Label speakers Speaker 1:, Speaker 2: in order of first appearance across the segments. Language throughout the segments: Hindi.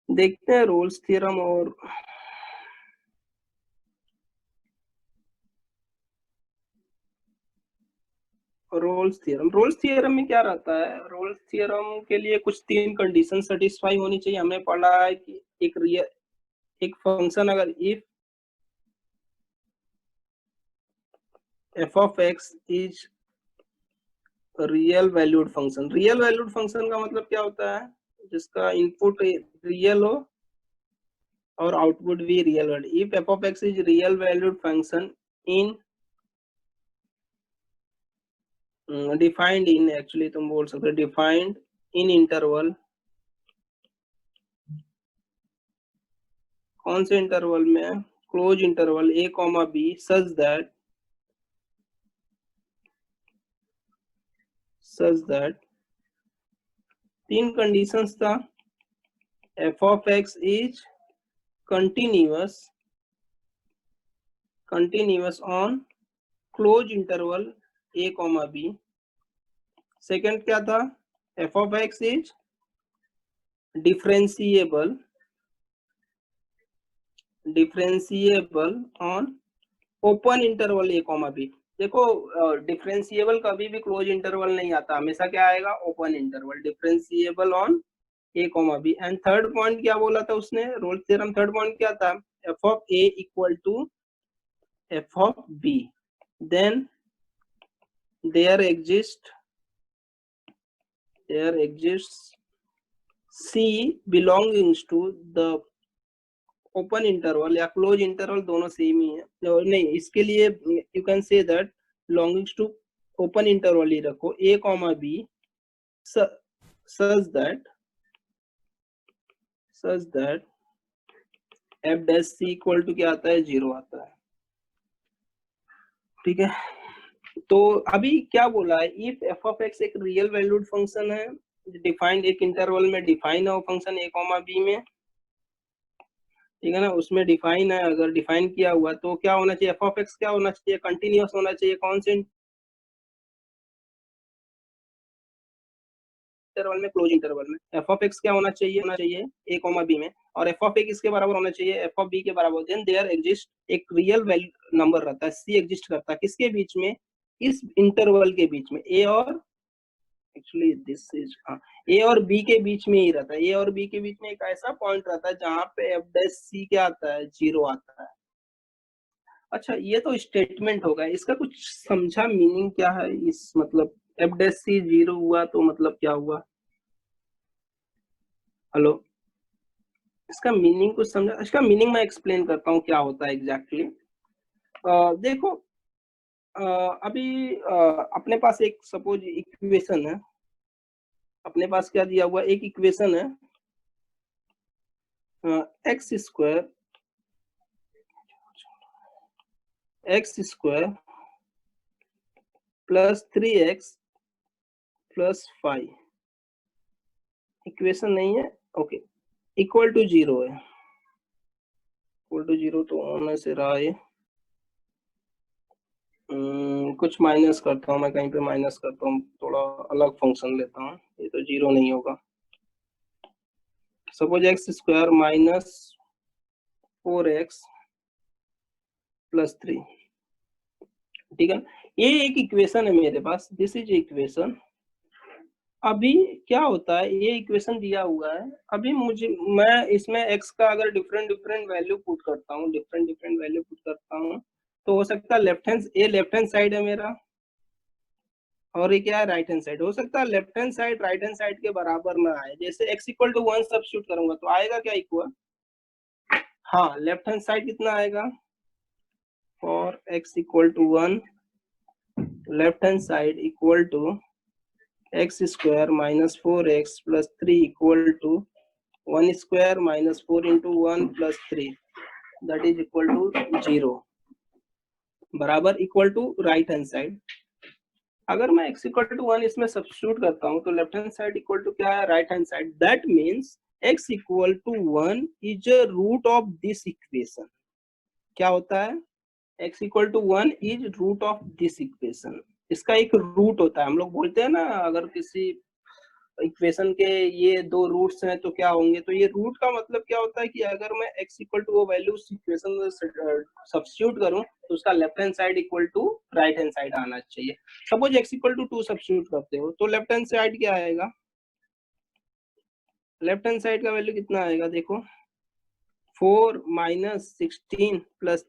Speaker 1: देखते हैं रोल्स थ्योरम और रोल्स थ्योरम में क्या रहता है? रोल्स थ्योरम के लिए कुछ 3 कंडीशन सेटिस्फाई होनी चाहिए। हमने पढ़ा है कि एक फंक्शन अगर if F of x is real valued function. Real valued function का मतलब क्या होता है? जिसका इनपुट रियल हो और आउटपुट भी real value. If F of x is real valued function in defined in, actually तुम बोल सकते हो डिफाइंड इन इंटरवल, कौन से इंटरवल में? Close interval a comma b such that 3 conditions था। F of x is continuous on close interval a comma b। Second क्या था? F of x is differentiable on open interval a comma b। देखो डिफरेंशिएबल कभी भी क्लोज इंटरवल नहीं आता, हमेशा क्या आएगा? Open interval. Differentiable on a comma b। And third point क्या बोला था उसने? रोल्स थ्योरम थर्ड पॉइंट क्या था? F of a equal to F of b, then there exist c belongings to the open interval या क्लोज इंटरवल, दोनों सेम ही है। नहीं, इसके लिए you can say that belongings to open interval ही रखो a comma b such that F dash C equal to क्या आता है? 0 आता है। ठीक है, तो अभी क्या बोला है? इफ एफ ऑफ एक्स एक रियल वैल्यूड फंक्शन है, डिफाइंड एक इंटरवल में डिफाइन है वो फंक्शन a कॉमा b में, ठीक है ना, उसमें डिफाइन है। अगर डिफाइन किया हुआ तो क्या होना चाहिए? एफ ऑफ एक्स क्या होना चाहिए? कंटिन्यूअस होना चाहिए। कौन से इंटरवल में? क्लोज इंटरवल में। एफ ऑफ एक्स क्या होना चाहिए ए कॉमा बी में, और एफ ऑफ ए किसके बराबर होना चाहिए? एफ ऑफ बी के बराबर। देन देयर एग्जिस्ट एक रियल वैल्यू नंबर रहता है, सी एग्जिस्ट करता है किसके बीच में? इस इंटरवल के बीच में। ए और एक्चुअली दिस इज ए और बी के बीच में ही रहता है। ए और बी के बीच में एक ऐसा पॉइंट रहता है जहां पे एफ डैश सी क्या आता है? 0 आता है। अच्छा, ये तो स्टेटमेंट होगा, इसका कुछ समझा मीनिंग क्या है इस, मतलब एफ डैश सी 0 हुआ तो मतलब क्या हुआ? हेलो, इसका मीनिंग कुछ समझा? इसका मीनिंग मैं एक्सप्लेन करता हूँ क्या होता है एग्जैक्टली। देखो, अभी अपने पास एक सपोज इक्वेशन है। अपने पास क्या दिया हुआ? एक इक्वेशन है, x square plus 3x plus 5। Equation नहीं है, ओके, इक्वल टू 0 है। इक्वल टू 0 तो होने से रहा है, कुछ माइनस करता हूँ मैं, कहीं पे माइनस करता हूँ, थोड़ा अलग फंक्शन लेता हूँ, ये तो 0 नहीं होगा। Suppose x square minus 4x plus 3, ठीक है। ये एक इक्वेशन है मेरे पास, दिस इज इक्वेशन। अभी क्या होता है? ये इक्वेशन दिया हुआ है, अभी मैं इसमें x का अगर डिफरेंट डिफरेंट वैल्यू पुट करता हूँ, तो हो सकता है लेफ्ट हैंड साइड है मेरा, और ये क्या है? Right hand side. हो सकता है left hand side right hand side के बराबर ना आए। जैसे x इक्वल टू 1 सब्स्टिट्यूट करूंगा तो आएगा क्या? इक्वल, हाँ, लेफ्ट हैंड साइड कितना आएगा? For x equal to 1, left hand side equal to x square minus 4x plus 3 equal to 1 square minus 4 into 1 plus 3, that is equal to 0, बराबर equal to right hand side. अगर मैं x इक्वल टू 1 इसमें सब्स्टिट्यूट करता हूँ तो left hand side equal to क्या है? Right hand side. That means x equal to 1 is a root of this equation. क्या होता है? x equal to 1 is root of this equation. इसका एक रूट होता है, हम लोग बोलते हैं ना, अगर किसी इक्वेशन के ये दो रूट्स हैं तो क्या होंगे, तो ये रूट का मतलब क्या होता है कि अगर मैं x इक्वल टू वो वैल्यू इक्वेशन में सब्स्टिट्यूट करूं तो उसका left hand side equal to right hand side आना चाहिए। Suppose x equal to 2 substitute करते हो तो लेफ्ट हैंड साइड क्या आएगा, लेफ्ट हैंड साइड का वैल्यू कितना आएगा, देखो 4 माइनस 16 प्लस,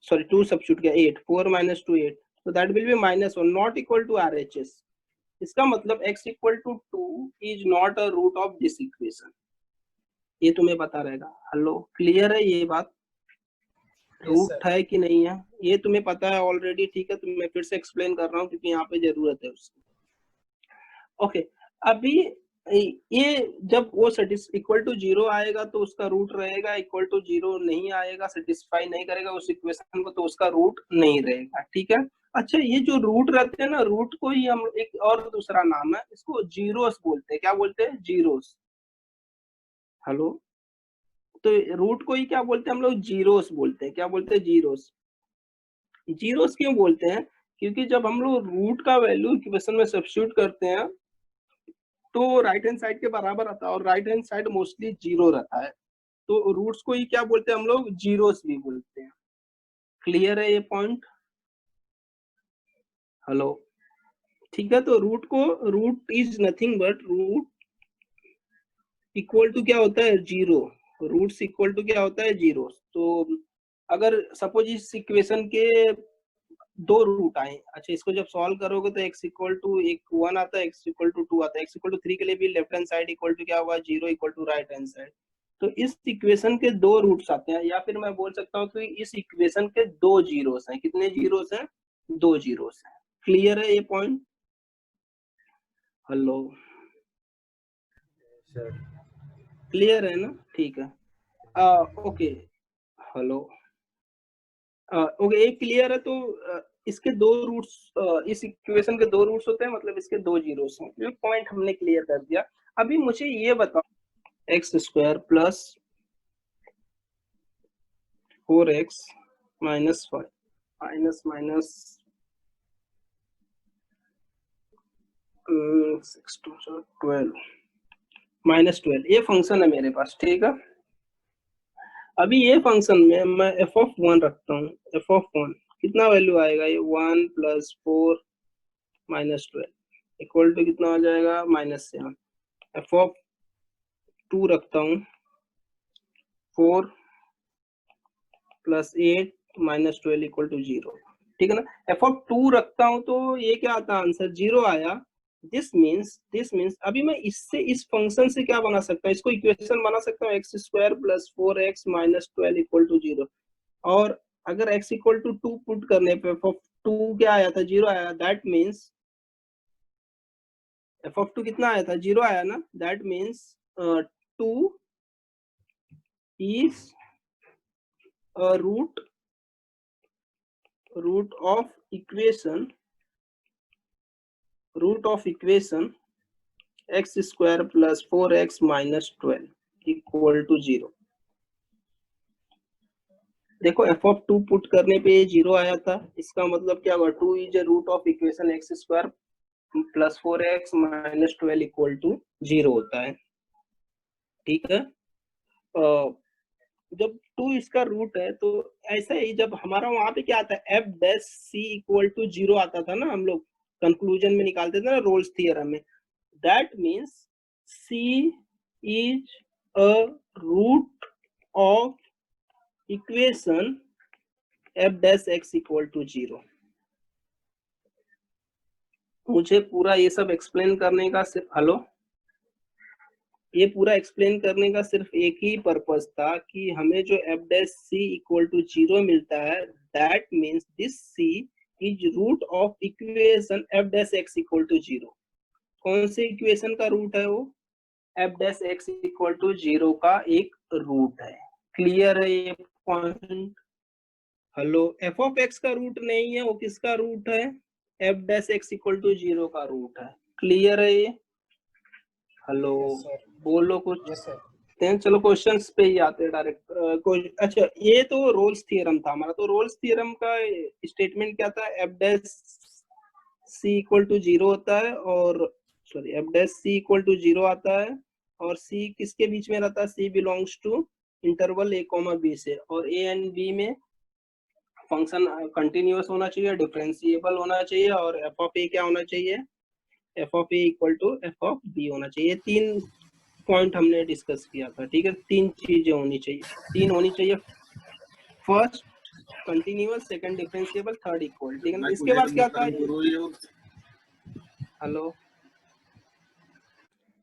Speaker 1: सॉरी 2 सब्स्टिट्यूट किया 8, 4 माइनस 2 8, तो that will be -1 not equal to RHS। इसका मतलब x equal to 2 is not a root of this equation, ये तुम्हें पता रहेगा। हेलो, क्लियर है ये बात, रूट है कि नहीं है ये तुम्हें पता है ऑलरेडी, ठीक है, तो मैं फिर से एक्सप्लेन कर रहा हूँ क्योंकि यहाँ पे जरूरत है उसकी। ओके, अभी ये जब वो इक्वल टू 0 आएगा तो उसका रूट रहेगा, इक्वल टू 0 नहीं आएगा, सेटिस्फाई नहीं करेगा उस इक्वेशन को, तो उसका रूट नहीं रहेगा, ठीक है। अच्छा, ये जो रूट रहते हैं ना, रूट को ही हम एक और दूसरा नाम है, इसको जीरोस बोलते हैं। क्या बोलते हैं? जीरोस। हेलो, तो रूट को ही क्या बोलते हैं हम लोग? जीरोस बोलते हैं। क्या बोलते हैं? जीरोस। जीरोस क्यों बोलते हैं? क्योंकि जब हम लोग रूट का वैल्यू इक्वेशन में सब्स्टिट्यूट करते हैं तो राइट हैंड साइड के बराबर आता है, और right hand side mostly zero रहता है, तो रूट्स को ही क्या बोलते हैं हम लोग? जीरोस भी बोलते हैं। क्लियर है ये पॉइंट? हेलो, ठीक है। तो root is nothing but root equal to क्या होता है? जीरो। रूट्स इक्वल टू क्या होता है? जीरो। तो अगर सपोज इस इक्वेशन के दो रूट आए, अच्छा इसको जब सॉल्व करोगे तो x इक्वल टू एक 1 आता है, x इक्वल टू 2 आता है, x इक्वल टू 3 के लिए भी left hand side equal to क्या होगा? 0 equal to right hand side. तो इस इक्वेशन के दो रूट्स आते हैं, या फिर मैं बोल सकता हूँ कि इस इक्वेशन के दो जीरोस हैं। कितने जीरोस हैं? दो जीरोस हैं। क्लियर है ये पॉइंट? हेलो, क्लियर है ना? ठीक है। ओके, हेलो, ओके, एक क्लियर है। तो इसके दो रूट्स, इस इक्वेशन के दो रूट्स होते हैं, मतलब इसके दो जीरोस हैं। ये पॉइंट हमने क्लियर कर दिया। अभी मुझे ये बताओ, x square plus 4x minus 5 minus minus 12 minus 12 ये फंक्शन है मेरे पास, ठीक है। अभी ये फंक्शन में मैं f(1) रखता हूँ। f(1) कितना वैल्यू आएगा? ये 1 प्लस 4 माइनस 12 इक्वल टू कितना हो जाएगा? -7। f(2) रखता हूँ, 4 प्लस 8 माइनस 12 इक्वल टू 0, ठीक है ना। f(2) रखता हूँ तो ये क्या आता है? आंसर 0 आया। दिस मीन्स अभी मैं इससे, इस फंक्शन से क्या बना सकता हूँ? इसको इक्वेशन बना सकता हूँ x square plus 4x minus 12 equal to 0। और अगर x इक्वल टू 2 पुट करने पे f(2) क्या आया था? 0 आया। दैट मीन्स f(2) कितना आया था? 0 आया ना। That means 2 is a root of equation x square plus 4x minus 12 equal to 0। देखो f(2) पुट करने पे 0 आया था, इसका मतलब क्या हुआ? 2 is a root of equation x square plus 4x minus 12 equal to 0 होता है, ठीक है। जब 2 इसका रूट है तो ऐसा ही, जब हमारा वहां पे क्या आता है? f(c) इक्वल टू 0 आता था ना, हम लोग कंक्लूजन में निकालते थे ना रोल्स थ्योरम में। That means c is a root of equation f(x) equal to 0। मुझे पूरा ये सब एक्सप्लेन करने का सिर्फ, हेलो, ये पूरा एक्सप्लेन करने का सिर्फ एक ही पर्पस था कि हमें जो f(c) इक्वल टू 0 मिलता है, that means this c is root of equation f(x) equal to 0। कौन से इक्वेशन का रूट है वो? f(x) इक्वल टू 0 का एक रूट है। क्लियर है ये पॉइंट? हेलो, f(x) का रूट नहीं है, वो किसका रूट है? f(x) इक्वल टू 0 का रूट है। क्लियर है ये? हेलो, बोलो कुछ। चलो क्वेश्चंस पे ही आते हैं डायरेक्ट। अच्छा, ये तो रोल्स थ्योरम था हमारा। तो रोल्स थ्योरम का स्टेटमेंट क्या था? f(c) इक्वल टू 0 होता है, और sorry f dash C equal to 0 आता है, और सी किसके बीच में रहता है, C belongs to interval A comma B से, और ए एंड बी में फंक्शन कंटिन्यूअस होना चाहिए, डिफरेंशिएबल होना चाहिए, और एफ ऑफ ए क्या होना चाहिए, f of A equal to F of b होना चाहिए। तीन पॉइंट हमने डिस्कस किया था, ठीक है। तीन चीजें होनी चाहिए, तीन होनी चाहिए, first continuous, second differentiable, third equal, ठीक है ना। इसके बाद क्या था, हेलो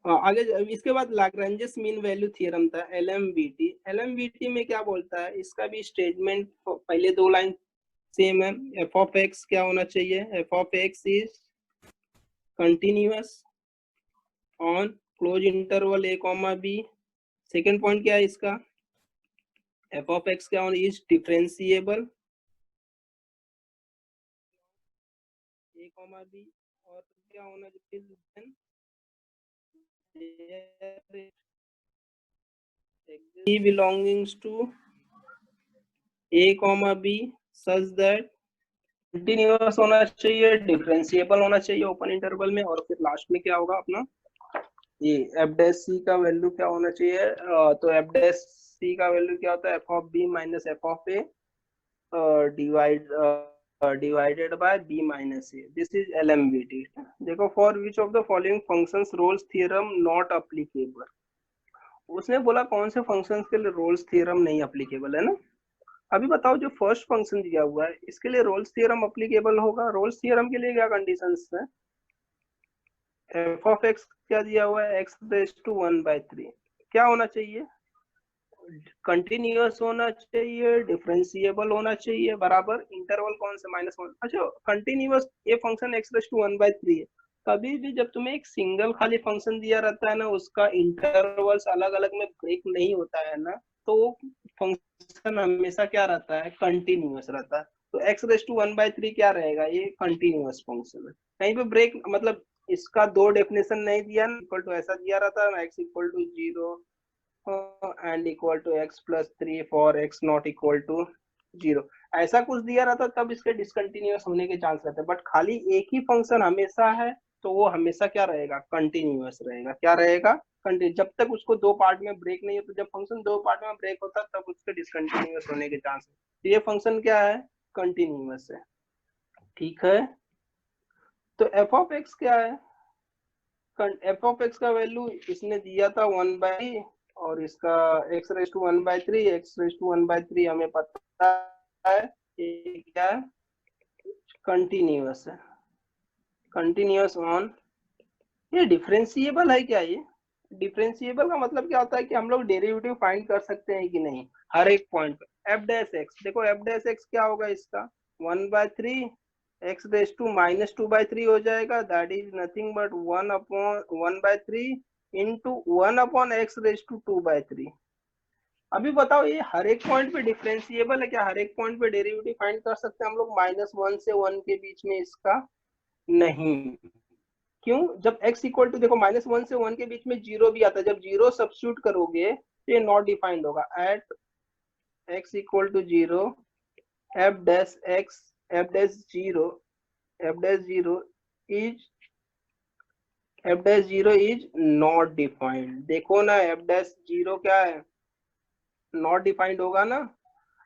Speaker 1: आगे इसके बाद लाग्रांजेस मीन वैल्यू थ्योरम था, एलएमवीटी। एलएमवीटी में क्या बोलता है, इसका भी स्टेटमेंट पहले दो लाइन सेम है। एफ ऑफ एक्स क्या होना चाहिए, f of x is continuous on close interval A comma b. Second point क्या है इसका, एफ ऑफ एक्स क्या होना, is differentiable a comma b, और क्या होना चाहिए, belongs to a comma b such that continuous होना चाहिए, डिफरेंशिएबल होना चाहिए ओपन इंटरवल में, और फिर लास्ट में क्या होगा अपना, ये एफ डैश सी का वैल्यू क्या होना चाहिए, तो एफ डैश सी का वैल्यू क्या होता है, F of B minus F of A divided by B minus A, this is LMVT. देखो, for which of the following functions Rolle's theorem not applicable, उसने बोला कौन से फंक्शंस के लिए रोल्स थ्योरम नहीं एप्लीकेबल है ना। अभी बताओ, जो फर्स्ट फंक्शन दिया हुआ है इसके लिए रोल्स थ्योरम एप्लीकेबल होगा। रोल्स थ्योरम के लिए क्या कंडीशंस है, एफ ऑफ एक्स क्या दिया हुआ है, एक्स रेज टू 1/3 क्या होना चाहिए, कंटिन्यूअस होना चाहिए, डिफरेंशिएबल होना चाहिए, बराबर इंटरवल कौन से, -1। अच्छा, कंटिन्यूअस ये फंक्शन एक्स रेज टू 1/3 है। कभी भी जब तुम्हें एक सिंगल खाली फंक्शन दिया रहता है ना, उसका इंटरवल्स अलग अलग में ब्रेक नहीं होता है ना, तो फंक्शन हमेशा क्या रहता है, कंटिन्यूअस रहता है। तो एक्स रेज टू 1/3 क्या रहेगा, ये कंटिन्यूअस फंक्शन है, कहीं पे ब्रेक, मतलब इसका दो डेफिनेशन नहीं दिया ना, इक्वल टू ऐसा दिया रहता है, x equal to 0 and equal to x plus 3 for x not equal to 0, ऐसा कुछ दिया रहता, तब इसके डिसकंटिन्यूअस होने के चांस रहते हैं। बट खाली एक ही फंक्शन हमेशा है, तो वो हमेशा क्या रहेगा, कंटिन्यूअस रहेगा। क्या रहेगा, कंटिन्यू, जब तक उसको दो पार्ट में ब्रेक नहीं हो। तो जब फंक्शन दो पार्ट में ब्रेक होता है, तब उसके डिसकंटिन्यूअस होने के चांस है। तो ये फंक्शन क्या है, कंटिन्यूअस है, ठीक है। तो एफ ऑफ एक्स क्या है, एफ ऑफ एक्स का वैल्यू इसने दिया था 1/, और इसका x raise to 1/3, x raise to 1/3 हमें पता है ये क्या है, कंटिन्यूअस है, कंटिन्यूअस ऑन, ये डिफरेंशिएबल है क्या, ये डिफरेंशिएबल का मतलब क्या होता है कि हम लोग डेरिवेटिव फाइंड कर सकते हैं कि नहीं हर एक पॉइंट पे। एफ डैश एक्स, देखो एफ डैश एक्स क्या होगा इसका, 1/3 एक्स रेज टू -2/3 हो जाएगा, that is nothing but 1/3 into 1 x raise to 2/3। अभी बताओ, ये हर एक पॉइंट पे डिफरेंशिएबल है क्या, हर एक पॉइंट पे डेरिवेटिव फाइंड कर सकते हैं हम लोग -1 से 1 के बीच में इसका, नहीं। क्यों, जब x इक्वल टू, देखो -1 से 1 के बीच में जीरो भी आता है, जब जीरो सब्स्टिट्यूट करोगे तो ये नॉट डिफाइंड होगा। At x equal to 0 f dash x, f dash 0, f dash 0 is, f dash 0 is not defined. देखो ना, एफ डैश 0 क्या है, नॉट डिफाइंड होगा ना,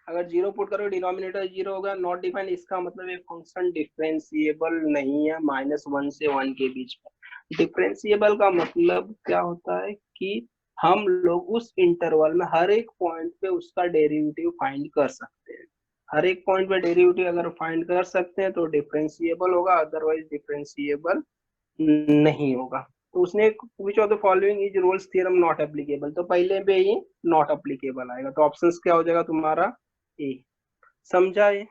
Speaker 1: अगर 0 पुट करो डिनोमिनेटर 0 होगा, नॉट डिफाइंड, इसका मतलब ये फंक्शन डिफरेंशिएबल नहीं है -1 से 1 के बीच में। डिफरेंशिएबल का मतलब क्या होता है कि हम लोग उस इंटरवल में हर एक पॉइंट पे उसका डेरिवेटिव फाइंड कर सकते हैं। हर एक पॉइंट पे डेरिवेटिव अगर फाइंड कर सकते हैं तो डिफरेंशिएबल होगा, अदरवाइज डिफरेंशिएबल नहीं होगा। तो उसने विच of the following is roles theorem not applicable, तो पहले पे ही नॉट एप्लीकेबल आएगा, तो ऑप्शंस क्या हो जाएगा तुम्हारा, ए। समझा ये,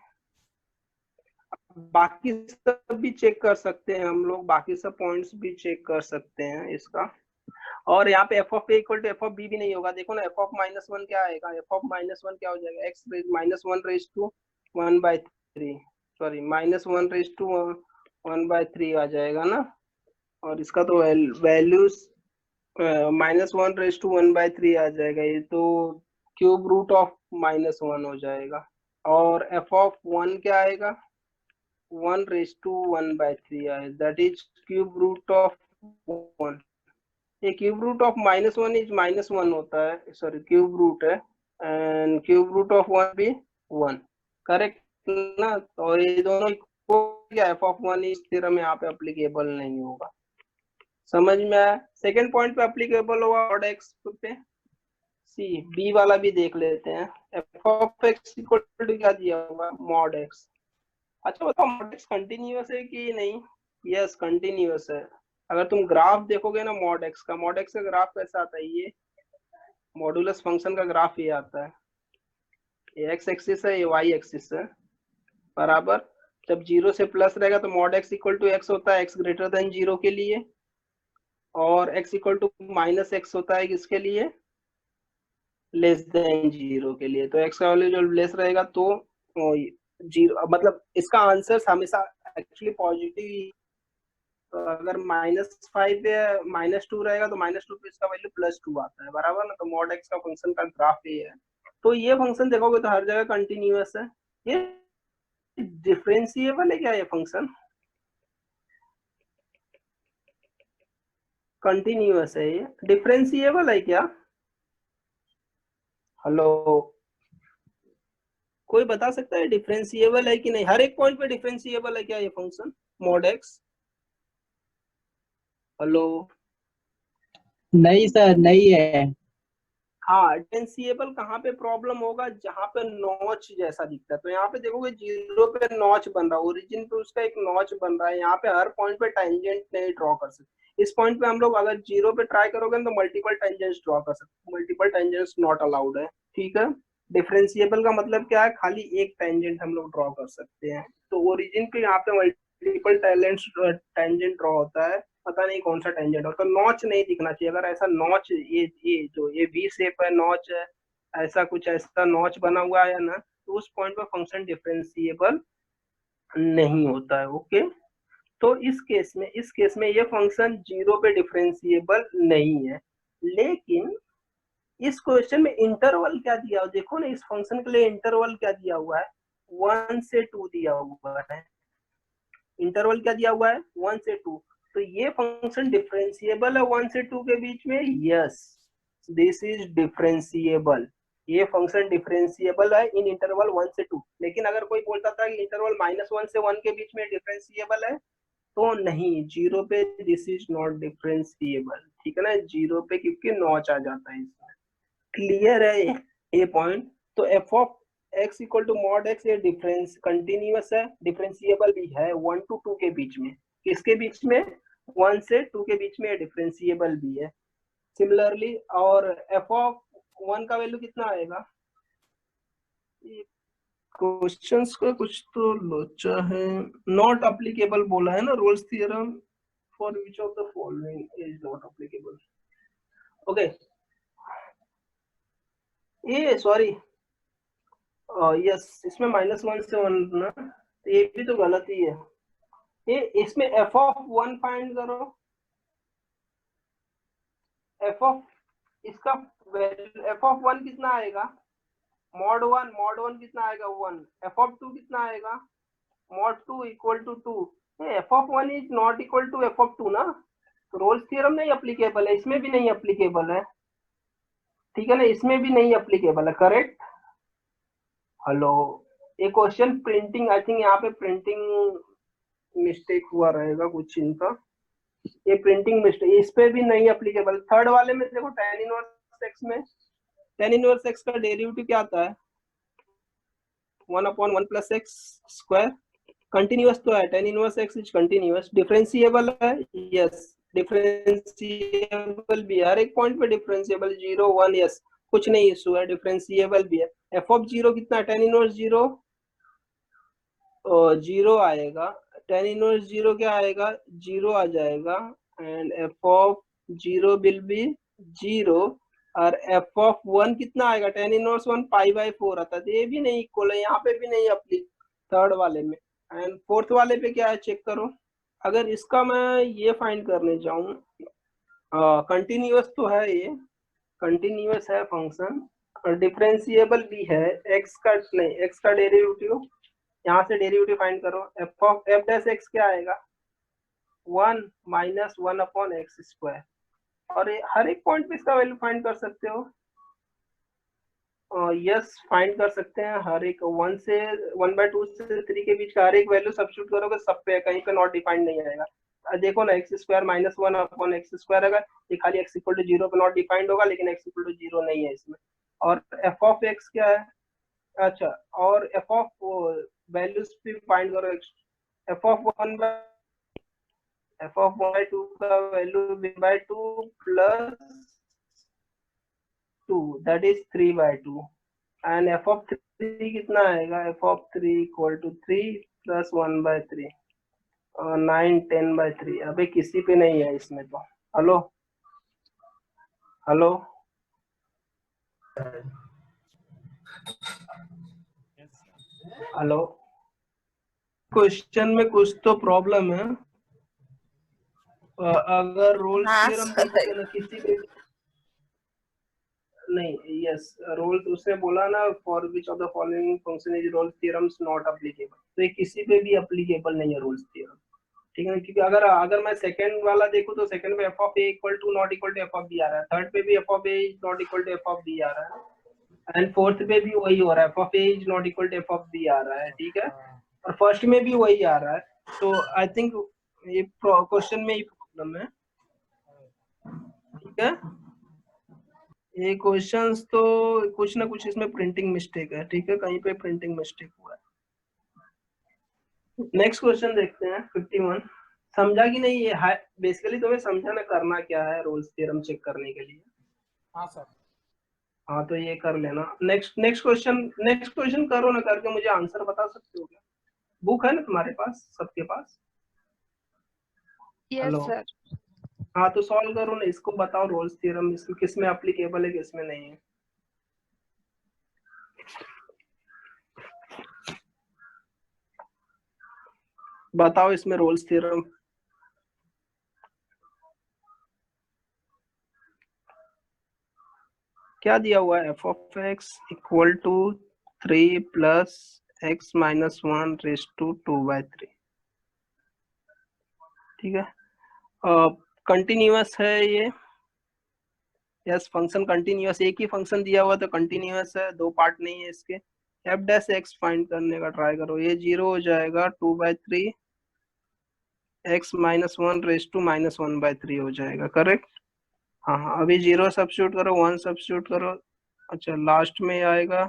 Speaker 1: बाकी सब भी चेक कर सकते हैं हम लोग, बाकी सब पॉइंट्स भी चेक कर सकते हैं इसका। और यहाँ पे f of A equal to F of b भी नहीं होगा। देखो ना, एफ ऑफ -1 क्या आएगा, एफ ऑफ -1 क्या हो जाएगा, x -1 raise to 1/3, sorry -1 raise to 1/3 आ जाएगा ना। और इसका तो वैल्यूज -1 रेज टू 1/3 आ जाएगा, ये तो क्यूब रूट ऑफ -1 हो जाएगा। और एफ ऑफ 1 क्या आएगा, 1 रेज टू 1/3 आए, that is cube root of 1, ये क्यूब रूट ऑफ -1 इज -1 होता है, सॉरी क्यूब रूट है, एंड क्यूब रूट ऑफ 1 भी 1, करेक्ट ना। तो ये दोनों को क्या एफ ऑफ 1 इस थ्योरम यहाँ पे एप्लीकेबल नहीं होगा, समझ में आया। सेकंड पॉइंट पे एप्लीकेबल होगा ऑड एक्स पे। सी बी वाला भी देख लेते हैं, f of x equal to क्या दिया होगा, मॉड एक्स। अच्छा बताओ मॉड एक्स कंटिन्यूअस है कि नहीं, यस कंटिन्यूअस है। अगर तुम ग्राफ देखोगे ना मॉड एक्स का ग्राफ कैसा आता है, ये मॉडुलस फंक्शन का ग्राफ ये आता है, ये एक्स एक्सिस है, ये वाई एक्सिस है, बराबर। जब जीरो से प्लस रहेगा तो mod x equal to x होता है एक्स ग्रेटर देन जीरो के लिए, और x equal to minus x होता है किसके लिए, लेस देन जीरो के लिए। तो एक्स का वैल्यू जब लेस रहेगा तो जीरो, मतलब इसका आंसर हमेशा एक्चुअली पॉजिटिव। तो अगर -5 या -2 रहेगा तो -2 पे इसका वैल्यू +2 आता है, बराबर ना। तो मॉड एक्स का फंक्शन का ग्राफ ये है। तो ये फंक्शन देखोगे तो हर जगह कंटिन्यूअस है। ये डिफरेंशिएबल है क्या, ये फंक्शन कंटिन्यूअस है, ये डिफरेंशिएबल है क्या, हेलो कोई बता सकता है डिफरेंशिएबल है कि नहीं, हर एक पॉइंट पे डिफरेंशिएबल है क्या ये फंक्शन मॉड एक्स, हेलो।
Speaker 2: नहीं सर, नहीं है।
Speaker 1: हाँ डिफरेंशिएबल कहाँ पे प्रॉब्लम होगा, जहाँ पे नॉच जैसा दिखता है। तो यहाँ पे देखोगे जीरो पे नॉच बन रहा है, ओरिजिन पे उसका एक नॉच बन रहा है, यहाँ पे हर पॉइंट पे टेंजेंट नहीं ड्रॉ कर सकते। इस पॉइंट पे हम लोग अगर जीरो पे ट्राई करोगे तो मल्टीपल टेंजेंट्स ड्रॉ कर सकते, मल्टीपल टेंजेंट्स नॉट अलाउड है, ठीक है। डिफरेंशिएबल का मतलब क्या है, खाली एक टेंजेंट हम लोग ड्रॉ कर सकते हैं। तो ओरिजिन पे यहाँ पे मल्टीपल टेंजेंट ड्रॉ होता है, पता नहीं कौन सा टेंजेंट हो, तो नॉच नहीं दिखना चाहिए। अगर ऐसा नॉच, ये जो ये वी शेप है नॉच है, ऐसा कुछ ऐसा नॉच बना हुआ है ना, तो उस पॉइंट पर फंक्शन डिफरेंशिएबल नहीं होता है, ओके। तो इस केस में ये फंक्शन जीरो पे डिफरेंशिएबल नहीं है। लेकिन इस क्वेश्चन में इंटरवल क्या दिया हुआ, देखो ना इस फंक्शन के लिए इंटरवल क्या दिया हुआ है, 1 से 2 दिया हुआ है। इंटरवल क्या दिया हुआ है, 1 से 2। तो ये फंक्शन डिफरेंशिएबल है 1 से 2 के बीच में, यस दिस इज डिफरेंशिएबल। ये फंक्शन डिफरेंशिएबल है इन इंटरवल 1 से 2। लेकिन अगर कोई बोलता था कि इंटरवल -1 से 1 के बीच में डिफरेंशिएबल है, तो नहीं, जीरो पे दिस इज नॉट डिफरेंशिएबल, ठीक है ना, जीरो पे क्योंकि नॉच आ जाता है इसमें। क्लियर है ये पॉइंट। तो f of x equal to mod x, ये डिफरेंस कंटिन्यूअस है, डिफरेंशिएबल भी है 1 to 2 के बीच में, किसके बीच में, 1 से 2 के बीच में डिफरेंशिएबल भी है। सिमिलरली और एफ ऑफ 1 का वैल्यू कितना आएगा, क्वेश्चंस का कुछ तो लोचा है, नॉट अप्लीकेबल बोला है ना, Rolle's theorem for which of the following is not applicable, okay. ये सॉरी, यस इसमें -1 से 1 ना, तो ये भी तो गलत ही है। ये इसमें एफ ऑफ 1 फाइंड करो, एफ ऑफ इसका एफ ऑफ 1 कितना आएगा, मॉड 1 कितना आएगा 1, एफ ऑफ 2 कितना आएगा, mod 2 equal to 2। F of 1 is not equal to F of 2 ना, तो रोल्स थ्योरम नहीं अप्लीकेबल है, इसमें भी नहीं अप्लीकेबल है, ठीक है ना, इसमें भी नहीं अप्लीकेबल है, करेक्ट। हेलो, ये क्वेश्चन प्रिंटिंग, आई थिंक यहाँ पे प्रिंटिंग मिस्टेक हुआ रहेगा कुछ इनका, ये प्रिंटिंग मिस्टेक, इस पे भी नहीं अप्लीकेबल। थर्ड वाले में देखो tan इनवर्स एक्स में, tan इनवर्स एक्स का डेरिवेटिव क्या आता है, 1/1 प्लस एक्स स्क्वायर, कंटिन्यूअस तो है, tan inverse x is continuous, differentiable है, यस डिफरेंशिएबल भी है, हर एक पॉइंट पे डिफरेंशिएबल, 0 1, यस कुछ नहीं इशू है, डिफरेंशिएबल भी है। एफ ऑफ 0 कितना है, tan इनवर्स 0 जीरो आएगा, tan इनवर्स 0 क्या आएगा, 0 आ जाएगा, and f of 0 will be 0, और एफ ऑफ 1 कितना आएगा, tan इनवर्स 1 π/4 आता है, तो ये भी नहीं इक्वल है, यहाँ पे भी नहीं अप्ली थर्ड वाले में। एंड फोर्थ वाले पे क्या है चेक करो, अगर इसका मैं ये फाइंड करने जाऊं, कंटिन्यूअस तो है ये, कंटिन्यूअस है फंक्शन, और डिफरेंशिएबल भी है, एक्स का नहीं, एक्स का डेरिवेटिव यहाँ से डेरिवेटिव फाइंड करो, f of F dash x क्या आएगा, 1 माइनस 1 अपॉन एक्स स्क्वायर, और हर एक पॉइंट पे इसका वैल्यू फाइंड कर सकते हो। यस फाइंड कर सकते हैं, हर एक 1/2 से 3 के बीच का हर एक वैल्यू सब्स्टिट्यूट करोगे सब पे, कहीं पे नॉट डिफाइंड नहीं आएगा। देखो ना, x square minus 1 upon x square, अगर ये खाली एक्स इक्वल टू 0 पे नॉट डिफाइंड होगा, लेकिन एक्स इक्वल टू 0 नहीं है इसमें। और एफ ऑफ एक्स क्या है, अच्छा, और एफ ऑफ वैल्यूज भी फाइंड करो। एफ ऑफ 1/2 का value 1/2 plus 2, that is 3/2, and f of 3 कितना आएगा, f of 3 equal to 3 plus 1/3, 9 10/3। अबे किसी पे नहीं है इसमें तो। हेलो हेलो, हेलो, क्वेश्चन में कुछ तो प्रॉब्लम है। अगर रोल्स
Speaker 2: हाँ
Speaker 1: थ्योरम
Speaker 2: सर।
Speaker 1: देखोगे ना किसी पे, नहीं, यस, रोल्स उसने बोला ना, for which of the following function is Rolle's theorems not applicable, तो ये किसी पे भी एप्लीकेबल नहीं है रोल्स थ्योरम, ठीक है। क्योंकि अगर अगर मैं सेकंड वाला देखूं तो सेकंड में F of A equal to not equal to F of B आ रहा है, थर्ड पे भी F of A is not equal to F of B आ रहा है, एंड फोर्थ पे भी वही हो रहा है, F of A is not equal to F of B आ रहा है, ठीक है। और फर्स्ट में भी वही आ रहा है, तो आई थिंक ये क्वेश्चन में ही प्रॉब्लम है, ठीक है। ये क्वेश्चंस तो कुछ ना कुछ इसमें प्रिंटिंग मिस्टेक है, ठीक है, कहीं पे प्रिंटिंग मिस्टेक हुआ है। नेक्स्ट क्वेश्चन देखते हैं 51। समझा कि नहीं ये, बेसिकली तुम्हें समझा ना करना क्या है रोल्स थ्योरम चेक करने के लिए।
Speaker 3: हाँ सर।
Speaker 1: हाँ तो ये कर लेना। नेक्स्ट क्वेश्चन करो ना, करके मुझे आंसर बता सकते हो क्या? बुक है ना तुम्हारे पास, सबके पास?
Speaker 4: Yes
Speaker 1: hello,
Speaker 4: sir.
Speaker 1: हाँ तो सॉल्व करो ना इसको, बताओ रोल्स थ्योरम इसमें किस में एप्लीकेबल है किस में नहीं है। बताओ इसमें रोल्स थ्योरम। क्या दिया हुआ है, F of x equal to 3 plus x minus 1 raise to 2/3, ठीक है। कंटिन्यूअस है ये, यस फंक्शन कंटिन्यूअस, एक ही फंक्शन दिया हुआ तो कंटिन्यूअस है, दो पार्ट नहीं है इसके। एफ डैश एक्स फाइंड करने का ट्राई करो, ये 0 हो जाएगा, 2/3 x minus 1 raise to minus 1/3 हो जाएगा, करेक्ट। हाँ हाँ, अभी 0 सब्स्टिट्यूट करो, 1 सब्स्टिट्यूट करो, अच्छा लास्ट में आएगा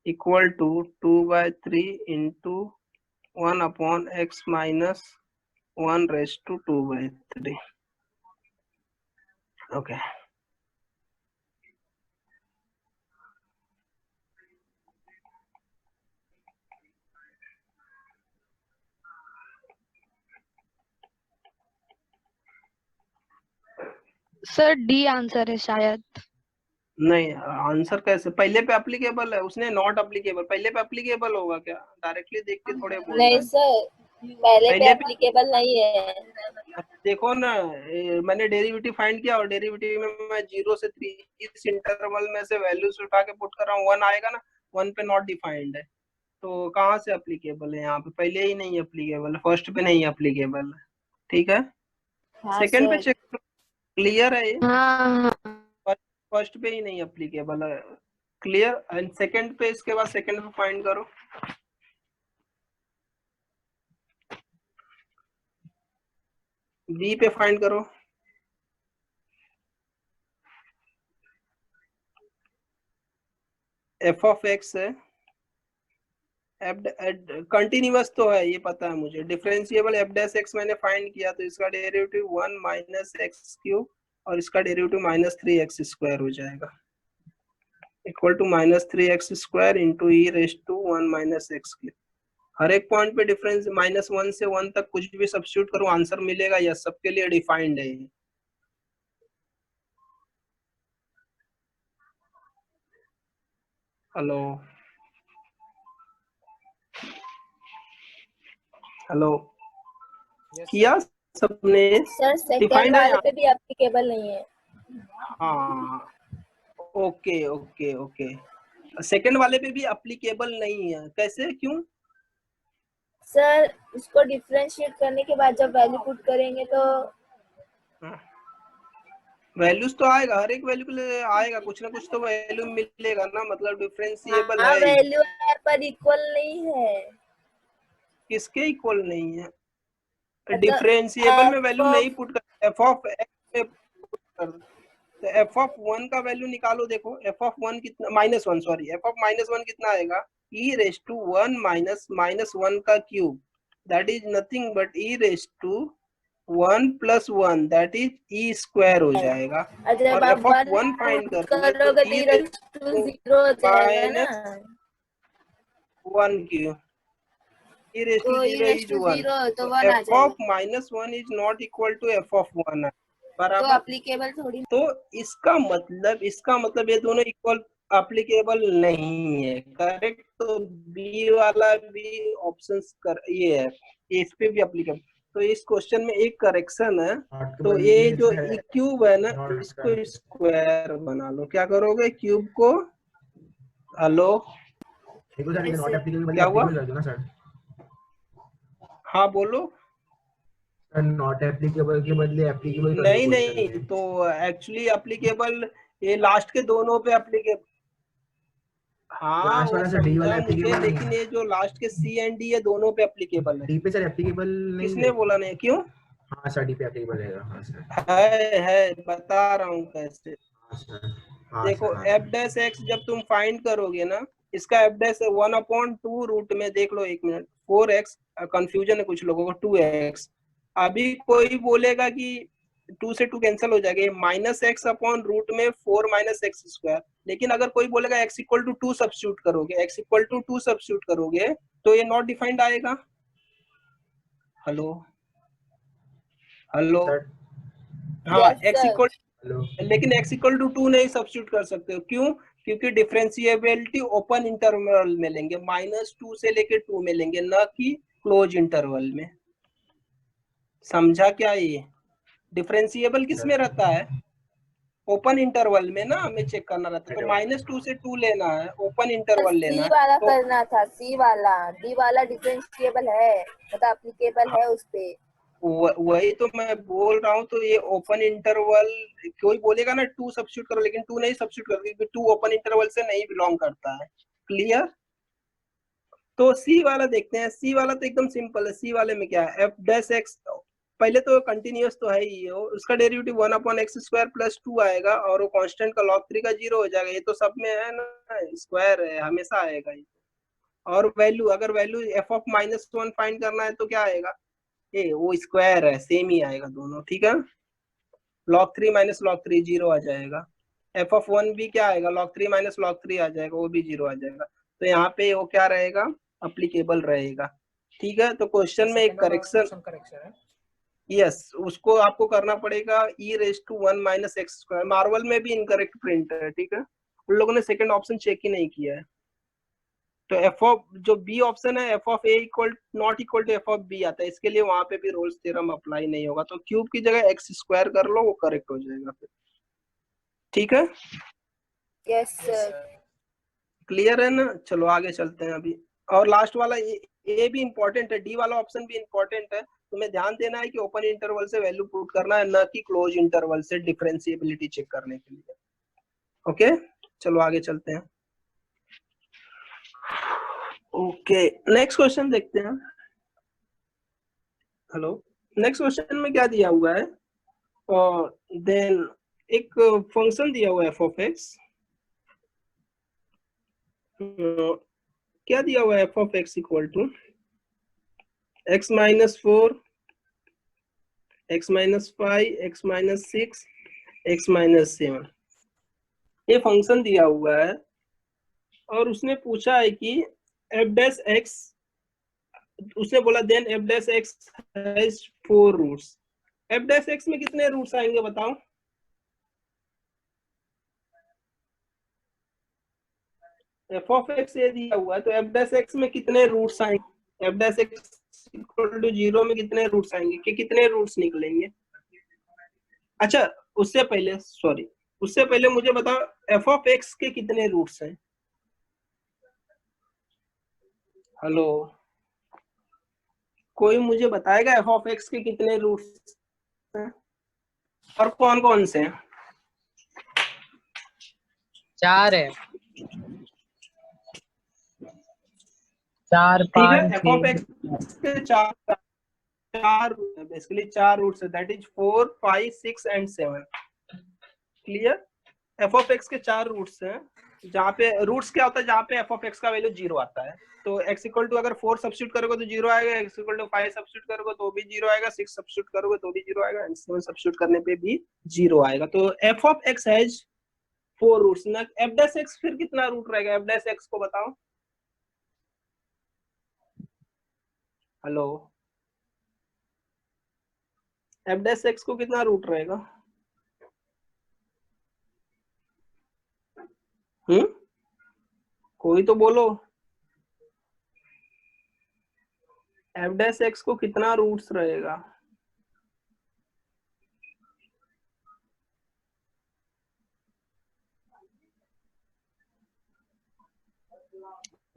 Speaker 1: equal to 2/3 into 1 upon x minus 1 raise to 2/3, okay.
Speaker 4: Sir d answer है शायद।
Speaker 1: नहीं, आंसर कैसे, पहले पे एप्लीकेबल है, उसने नॉट एप्लीकेबल, पहले पे एप्लीकेबल होगा क्या, डायरेक्टली देख के थोड़े बोल रहा
Speaker 2: नहीं
Speaker 1: है।
Speaker 2: सर, पहले पे
Speaker 1: पहले पे
Speaker 2: एप्लीकेबल नहीं है।
Speaker 1: देखो ना, मैंने डेरिवेटिव फाइंड किया और डेरिवेटिव में मैं 0 से 3 इस इंटरवल में से वैल्यूज उठा के पुट कर रहा हूँ, 1 आएगा ना, 1 पे नॉट डिफाइंड है, तो कहाँ से एप्लीकेबल है, यहाँ पे पहले ही नहीं एप्लीकेबल, फर्स्ट पे नहीं एप्लीकेबल, ठीक है।
Speaker 2: हाँ
Speaker 1: सेकंड पे
Speaker 2: सर।
Speaker 1: चेक, क्लियर है ये,
Speaker 4: हाँ
Speaker 1: फर्स्ट पे ही नहीं एप्लीकेबल है, क्लियर। एंड सेकंड पे, इसके बाद सेकंड पे फाइंड करो, बी पे फाइंड करो, एफ ऑफ एक्स है, कंटिन्यूअस तो है ये पता है मुझे, डिफरेंशिएबल एफ डैश एक्स मैंने फाइंड किया, तो इसका डेरिवेटिव 1 माइनस एक्स क्यूब और इसका डेरिवेटिव -3x² हो जाएगा, equal to -3x² into E raise to 1 minus X cube. हर एक पॉइंट पे डिफरेंस -1 से 1 तक कुछ भी सब्स्टिट्यूट करो आंसर मिलेगा, या सबके लिए डिफाइंड है। हेलो हेलो, किया सबने,
Speaker 2: सर सेकंड
Speaker 1: डिफाइंड है
Speaker 2: वाले
Speaker 1: यहाँ।
Speaker 2: पे भी एप्लीकेबल नहीं है।
Speaker 1: हाँ, ओके ओके ओके, सेकंड वाले पे भी अप्लीकेबल नहीं है, कैसे, क्यों?
Speaker 2: सर उसको डिफरेंशिएट करने के बाद जब वैल्यू पुट करेंगे तो
Speaker 1: वैल्यूज तो आएगा, हर एक वैल्यू के लिए आएगा, कुछ ना कुछ तो वैल्यू मिलेगा ना, मतलब डिफरेंशिएबल
Speaker 2: हाँ
Speaker 1: है।
Speaker 2: वैल्यू है पर इक्वल नहीं है।
Speaker 1: किसके इक्वल नहीं है?
Speaker 2: मतलब
Speaker 1: डिफरेंशिएबल में वैल्यू
Speaker 2: f
Speaker 1: नहीं पुट कर, एफ ऑफ एक्स में पुट कर, तो एफ ऑफ वन का वैल्यू निकालो। देखो एफ ऑफ वन कितना, -1, सॉरी, एफ ऑफ -1 कितना आएगा? E raise to one minus -1 का cube, that is nothing but e raise to 1 + 1, that is e square हो जाएगा।
Speaker 2: जब
Speaker 1: और
Speaker 2: आप
Speaker 1: f of
Speaker 2: 1
Speaker 1: one find
Speaker 2: put
Speaker 1: करोगे तो
Speaker 2: करोगे तो
Speaker 1: e
Speaker 2: e
Speaker 1: raise
Speaker 2: raised to 0 हो जाएगा ना,
Speaker 1: -1 क्यूब, e raised to
Speaker 2: तो e
Speaker 1: 0
Speaker 2: raised
Speaker 1: is
Speaker 2: to
Speaker 1: 1,
Speaker 2: 0 तो
Speaker 1: तो
Speaker 2: 1 आ
Speaker 1: f of
Speaker 2: जाएगा,
Speaker 1: -1 is not equal to f of 1 है,
Speaker 2: तो
Speaker 1: बराबर।
Speaker 2: एप्लीकेबल थोड़ी।
Speaker 1: तो इसका मतलब ये दोनों इक्वल एप्लीकेबल नहीं है, करेक्ट। तो बी वाला भी ऑप्शन कर ये है, इस पे भी एप्लीकेबल। तो इस क्वेश्चन में एक करेक्शन है, तो ये जो क्यूब है ना, इसको स्क्वायर बना लो। क्या करोगे? क्यूब को, हेलो क्या हुआ? हाँ बोलो।
Speaker 3: नॉट एप्लीकेबल के बदले एप्लीकेबल कर दो
Speaker 1: नहीं
Speaker 3: क्वेश्चन
Speaker 1: नहीं,
Speaker 3: में।
Speaker 1: तो एक्चुअली एप्लीकेबल ये लास्ट के दोनों पे एप्लीकेबल, हाँ
Speaker 3: लास्ट
Speaker 1: वो
Speaker 3: वाला सर डी वाला
Speaker 1: समझा मुझे,
Speaker 3: एप्लीकेबल नहीं
Speaker 1: लेकिन
Speaker 3: है।
Speaker 1: ये जो लास्ट के सी एंड डी है दोनों पे एप्लीकेबल है।
Speaker 3: डी पे सर एप्लीकेबल नहीं
Speaker 1: किसने
Speaker 3: है।
Speaker 1: बोला नहीं? क्यों?
Speaker 3: हाँ सर डी पे एप्लीकेबल रहेगा। हाँ सर,
Speaker 1: है बता रहा हूँ कैसे।
Speaker 3: हाँ सर, हाँ
Speaker 1: देखो
Speaker 3: सर, हाँ
Speaker 1: एफ
Speaker 3: सर।
Speaker 1: डैश एक्स जब तुम फाइंड करोगे ना, इसका एफ डैश 1/2 रूट में, देख लो एक मिनट, 4x, कंफ्यूजन है कुछ लोगों को, 2x। अभी कोई बोलेगा कि 2 से 2 कैंसिल हो जाएगा, -x/रूट में 4 - x स्क्वायर। लेकिन अगर कोई बोलेगा x इक्वल टू 2 सब्स्टिट्यूट करोगे, x इक्वल टू 2 सब्स्टिट्यूट करोगे तो ये नॉट डिफाइंड आएगा। हेलो हेलो,
Speaker 3: सर
Speaker 1: हाँ
Speaker 2: yes
Speaker 1: x
Speaker 2: sir,
Speaker 1: equal,
Speaker 3: hello,
Speaker 1: लेकिन x इक्वल टू 2 नहीं सब्स्टिट्यूट कर सकते हो। क्यों? क्योंकि डिफरेंशिएबिलिटी ओपन इंटरवल में लेंगे, -2 से लेके 2 में लेंगे, न कि क्लोज इंटरवल में। समझा क्या? ये डिफरेंशिएबल किस में
Speaker 3: सर
Speaker 1: रहता है? ओपन इंटरवल में ना, हमें चेक करना रहता है। तो -2 से 2 लेना है, ओपन इंटरवल लेना
Speaker 2: सी
Speaker 1: है।
Speaker 2: वाला
Speaker 1: तो
Speaker 2: करना था, सी वाला, डी वाला डिफरेंशिएबल है, मतलब एप्लीकेबल है उस पे।
Speaker 1: वही तो मैं बोल रहा हूँ। तो ये ओपन इंटरवल, कोई बोलेगा ना 2 सब्स्टिट्यूट करो, लेकिन 2 नहीं सब्स्टिट्यूट करो क्योंकि 2 ओपन इंटरवल से नहीं बिलोंग करता है। क्लियर? तो सी वाला देखते हैं। सी वाला तो एकदम सिंपल है। सी वाले में क्या है? एफ डैश एक्स, पहले तो कंटिन्यूअस तो है ही, उसका डेरिवेटिव 1/x² + 2 आएगा, और वो कांस्टेंट का log 3 का 0 हो जाएगा। ये तो सब में है ना, स्क्वायर है, हमेशा आएगा ये। और वैल्यू, अगर वैल्यू एफ ऑफ -1 फाइंड करना है तो क्या आएगा? ये वो स्क्वायर है, सेम ही आएगा दोनों, ठीक है। log 3 - log 3 0 आ जाएगा। एफ ऑफ 1 भी क्या आएगा? log 3 - log 3 आ जाएगा, वो भी 0 आ जाएगा। तो यहाँ पे वो क्या रहेगा? अप्लीकेबल रहेगा। ठीक है। तो क्वेश्चन में एक करेक्शन, यस, उसको आपको करना पड़ेगा, e raise to 1 - x square. Marvel में भी इनकरेक्ट प्रिंट है, ठीक है। उन लोगों ने सेकंड ऑप्शन चेक ही नहीं किया है। तो एफ ऑफ, जो बी ऑप्शन है, F of A equal not equal to F of b आता है, इसके लिए वहां पे भी रोल्स थ्योरम अप्लाई नहीं होगा। तो क्यूब की जगह एक्स स्क्वायर कर लो, वो करेक्ट हो जाएगा फिर। ठीक है,
Speaker 2: यस सर।
Speaker 1: क्लियर है ना? चलो आगे चलते हैं अभी। और लास्ट वाला ए भी इंपॉर्टेंट है, डी वाला ऑप्शन भी इंपॉर्टेंट है। तुम्हें ध्यान देना है कि ओपन इंटरवल से वैल्यू पुट करना है, न कि क्लोज इंटरवल से डिफरेंशिएबिलिटी चेक करने के लिए। ओके, चलो आगे चलते हैं। ओके, नेक्स्ट क्वेश्चन देखते हैं। हेलो, नेक्स्ट क्वेश्चन में क्या दिया हुआ है? और देन एक फंक्शन दिया हुआ है एफ ऑफ एक्स। क्या दिया हुआ है? F of x equal to x-4, x-5, x-6, x-7। ये फंक्शन दिया हुआ है, और उसने पूछा है कि एफ डैश एक्स, उसने बोला then f dash x has 4 roots. F dash x में कितने रूट्स आएंगे बताओ? एफ ऑफ एक्स ये दिया हुआ है, तो एफ डैश एक्स में कितने रूट्स आएंगे? F dash x equal to 0 में कितने रूट्स आएंगे, कि कितने रूट्स निकलेंगे? अच्छा, उससे पहले, सॉरी, उससे पहले मुझे बताओ एफ ऑफ एक्स के कितने रूट्स हैं? हेलो, कोई मुझे बताएगा एफ ऑफ एक्स के कितने रूट्स हैं और कौन कौन से हैं?
Speaker 5: 4 है, 4
Speaker 1: ठीक है,
Speaker 5: 5
Speaker 1: एफ ऑफ
Speaker 5: 6।
Speaker 1: एक्स के चार बेसिकली 4 रूट्स है, that is 4 5 6 and 7। Clear? F of x के 4 रूट्स हैं, जहाँ पे रूट्स क्या होता है, जहाँ पे एफ ऑफ एक्स का वैल्यू 0 आता है। तो x इक्वल टू अगर 4 सब्स्टिट्यूट करोगे तो 0 आएगा, x इक्वल टू 5 सब्स्टिट्यूट करोगे तो भी 0 आएगा, 6 सब्स्टिट्यूट करोगे तो भी 0 आएगा, एंड 7 सब्स्टिट्यूट करने पे भी 0 आएगा। तो f of x has 4 roots ना। एफ डैश एक्स फिर कितना रूट रहेगा? एफ डैश एक्स को बताओ। हेलो, एफ डैश एक्स को कितना रूट रहेगा? कोई तो बोलो, एफ डैश एक्स को कितना रूट्स रहेगा?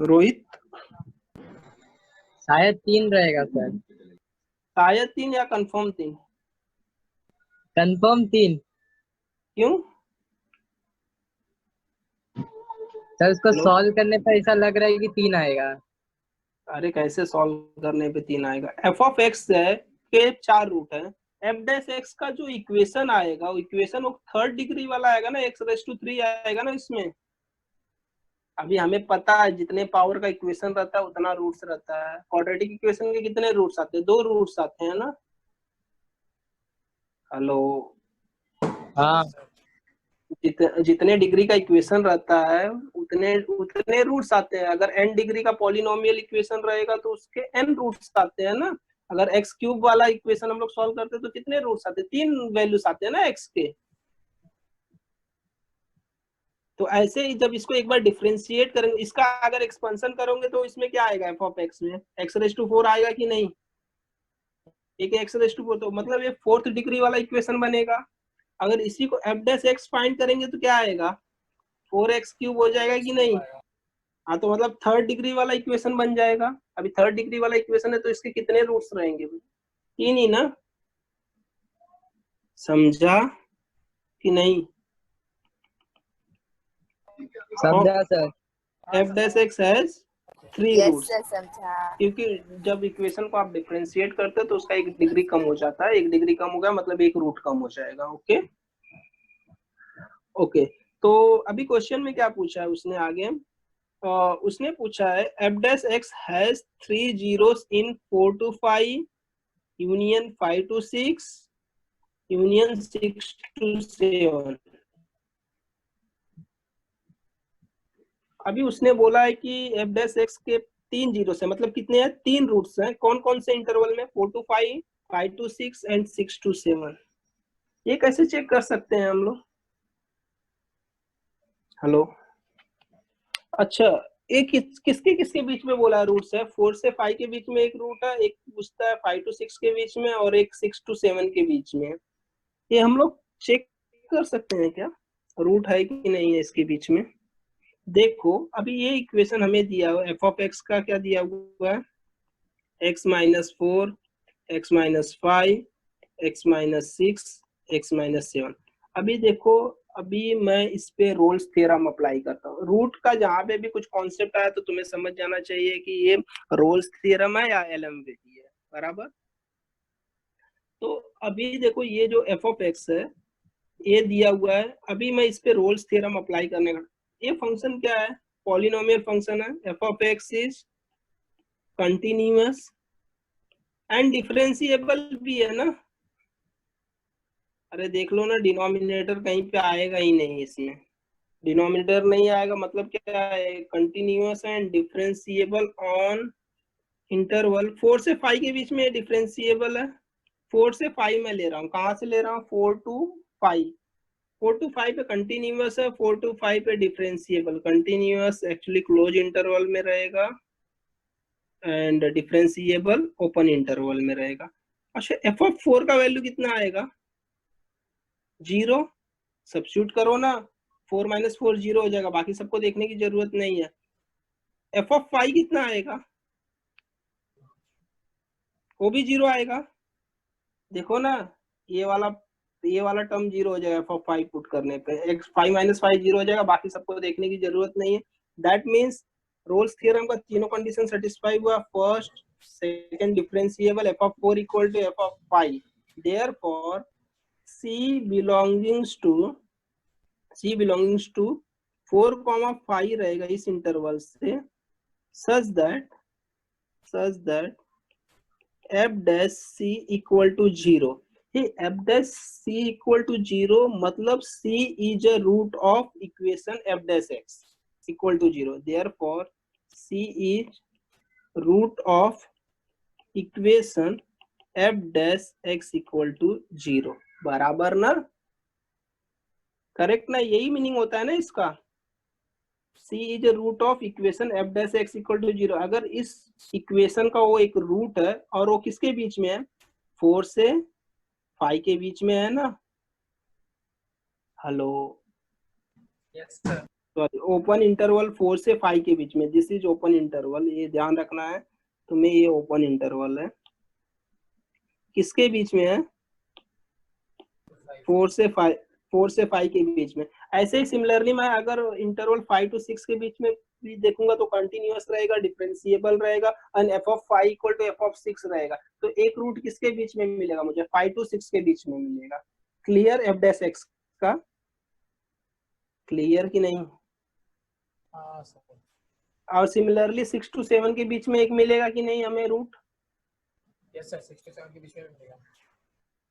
Speaker 1: रोहित?
Speaker 5: शायद 3 रहेगा सर।
Speaker 1: शायद 3 या कंफर्म 3?
Speaker 5: कंफर्म 3
Speaker 1: क्यों?
Speaker 5: सर, उसको
Speaker 1: हेलो?
Speaker 5: सॉल्व करने पर ऐसा लग रहा है कि 3 आएगा।
Speaker 1: अरे कैसे सॉल्व करने पे 3 आएगा? एफ ऑफ एक्स है के 4 रूट है, एफ डैश एक्स का जो इक्वेशन आएगा वो इक्वेशन वो थर्ड डिग्री वाला आएगा ना, एक्स रेज टू 3 आएगा ना इसमें। अभी हमें पता है जितने पावर का इक्वेशन रहता है उतना रूट्स रहता है। क्वाड्रेटिक इक्वेशन के कितने रूट्स आते हैं? 2 रूट्स आते हैं ना। हेलो?
Speaker 5: हाँ,
Speaker 1: जितने डिग्री का इक्वेशन रहता है उतने उतने रूट्स आते हैं। अगर n डिग्री का पॉलिनोमियल इक्वेशन रहेगा तो उसके n रूट्स आते हैं ना। अगर x क्यूब वाला इक्वेशन हम लोग सॉल्व करते हैं तो कितने रूट्स आते हैं? 3 वैल्यूज आते हैं ना x के। तो ऐसे ही जब इसको एक बार डिफरेंशिएट करेंगे, इसका अगर एक्सपेंशन करोगे तो इसमें क्या आएगा? एफ ऑफ एक्स में एक्स रेज टू 4 आएगा कि नहीं? एक एक्स रेज टू 4, तो मतलब ये 4th डिग्री वाला इक्वेशन बनेगा। अगर इसी को एफ डैश एक्स फाइंड करेंगे तो क्या आएगा? 4x क्यूब हो जाएगा कि नहीं? हाँ, तो मतलब 3rd डिग्री वाला इक्वेशन बन जाएगा। अभी 3rd डिग्री वाला इक्वेशन है तो इसके कितने रूट्स रहेंगे? 3 ही ना। समझा कि नहीं?
Speaker 5: समझा sir.
Speaker 1: F dash x has 3
Speaker 2: yes
Speaker 1: roots,
Speaker 2: sir, समझा।
Speaker 1: क्योंकि जब इक्वेशन को आप डिफरेंशिएट करते हो तो उसका 1 डिग्री कम हो जाता है। 1 डिग्री कम हो गया मतलब 1 रूट कम हो जाएगा। Okay okay. तो अभी क्वेश्चन में क्या पूछा है उसने आगे? उसने पूछा है F dash x has 3 zeros in 4 to 5 union 5 to 6 union 6 to 7। अभी उसने बोला है कि एफ डैश एक्स के 3 जीरो है, मतलब कितने हैं? 3 रूट्स हैं। कौन कौन से इंटरवल में? 4 to 5, 5 to 6 एंड 6 to 7। ये कैसे चेक कर सकते हैं हम लोग? हेलो? अच्छा, एक किसके किसके बीच में बोला है रूट्स है? 4 से 5 के बीच में एक रूट है, एक पूछता है 5 to 6 के बीच में, और एक 6 to 7 के बीच में। ये हम लोग चेक कर सकते हैं क्या रूट है कि नहीं है इसके बीच में? देखो, अभी ये इक्वेशन हमें दिया हुआ एफ ऑफ एक्स का क्या दिया हुआ है? x minus 4, x minus 5, x minus 6, x minus 7। अभी देखो, अभी मैं इस पे रोल्स थ्योरम अप्लाई करता हूँ। रूट का जहां पे भी कुछ कॉन्सेप्ट आया तो तुम्हें समझ जाना चाहिए कि ये रोल्स थ्योरम है या एलएमविटी है, बराबर। तो अभी देखो, ये जो एफ ऑफ एक्स है ये दिया हुआ है। अभी मैं इस पे रोल्स थ्योरम अप्लाई करने का, ये फंक्शन क्या है? पॉलिनोमियल फंक्शन है। F of x is continuous and differentiable भी है ना। अरे देख लो ना, डिनोमिनेटर कहीं पे आएगा ही नहीं इसमें। डिनोमिनेटर नहीं आएगा मतलब क्या है? Continuous and differentiable on interval 4 से 5 के बीच में डिफरेंशिएबल है। 4 से 5 में ले रहा हूँ, कहाँ से ले रहा हूँ? 4 to 5। 4 to 5 पे कंटिन्यूअस है, 4 to 5 पे differentiable. Continuous actually close interval में रहेगा एंड डिफरेंशिएबल ओपन इंटरवल में रहेगा। अच्छा, एफ ऑफ 4 का वैल्यू कितना आएगा? 0। सब्स्टिट्यूट करो ना, 4 माइनस 4 0 हो जाएगा, बाकी सबको देखने की जरूरत नहीं है। एफ ऑफ 5 कितना आएगा? वो भी 0 आएगा। देखो ना, ये वाला टर्म 0 हो जाएगा फॉर 5 पुट करने पे, x 5 माइनस 5 0 हो जाएगा, बाकी सबको देखने की जरूरत नहीं है। दैट मीन्स रोल्स थ्योरम का तीनों कंडीशन सेटिस्फाई हुआ, first second differentiable f of 4 equal to f of 5, therefore c belongings to 4,5 रहेगा इस इंटरवल से, such that f dash c equal to 0। f dash c equal to 0 मतलब c is a root of equation f dash x equal to 0, therefore c is root of equation f dash x equal to 0। बराबर ना, करेक्ट ना, यही मीनिंग होता है ना इसका, c is root of equation f dash x equal to 0। अगर इस इक्वेशन का वो एक रूट है और वो किसके बीच में है, 4 से 5 के बीच में है ना, hello,
Speaker 5: yes sir.
Speaker 1: Sorry, open interval 4 से 5 के बीच में, दिस इज ओपन इंटरवल, ये ध्यान रखना है तुम्हें, ये ओपन इंटरवल है, किसके बीच में है, 4 से 5 के बीच में। ऐसे ही सिमिलरली मैं अगर इंटरवल 5 to 6 के बीच में भी देखूंगा तो कंटिन्यूअस रहेगा, डिफरेंशिएबल रहेगा, और f of 5 equal to f of 6 रहेगा, तो एक रूट किसके बीच में मिलेगा मुझे, 5 to 6 के बीच में मिलेगा। क्लियर f डैश x का, क्लियर कि नहीं?
Speaker 5: हाँ सर।
Speaker 1: और सिमिलरली 6 to 7 के बीच में एक मिलेगा कि नहीं हमें रूट,
Speaker 5: यस सर, 6 to 7 के बीच में मिलेगा।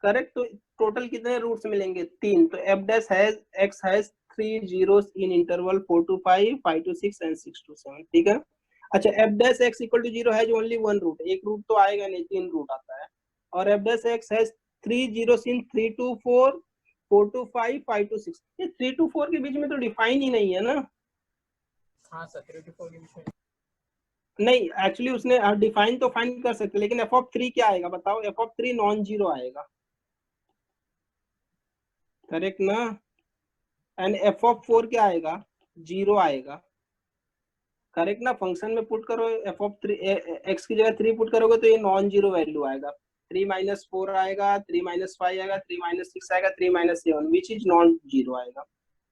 Speaker 1: करेक्ट। तो टोटल कितने रूट्स मिलेंगे, 3। तो f dash has x has 3 zeros in interval 4 to 5, 5 to 6 and 6 to 7, ठीक है। अच्छा, f dash x equal to 0 has only 1 root, एक रूट तो आएगा नहीं, 3 रूट आता है, और f dash x has 3 zeros in 3 to 4, 4 to 5, 5 to 6। ये 3 to 4 के बीच में तो डिफाइन ही नहीं है ना।
Speaker 5: हाँ सर, 3 to 4 के बीच में
Speaker 1: नहीं, एक्चुअली उसने डिफाइन तो फाइंड कर सकते, लेकिन f ऑफ 3 क्या आएगा बताओ, f ऑफ 3 नॉन जीरो आएगा, करेक्ट ना, एंड f ऑफ 4 क्या आएगा, 0 आएगा, करेक्ट ना। फंक्शन में पुट करो f ऑफ 3, x की जगह 3 पुट करोगे तो ये नॉन जीरो वैल्यू आएगा, 3 माइनस 4 आएगा, 3 माइनस 5 आएगा, 3 माइनस 6 आएगा, 3 minus 7 which is non zero आएगा,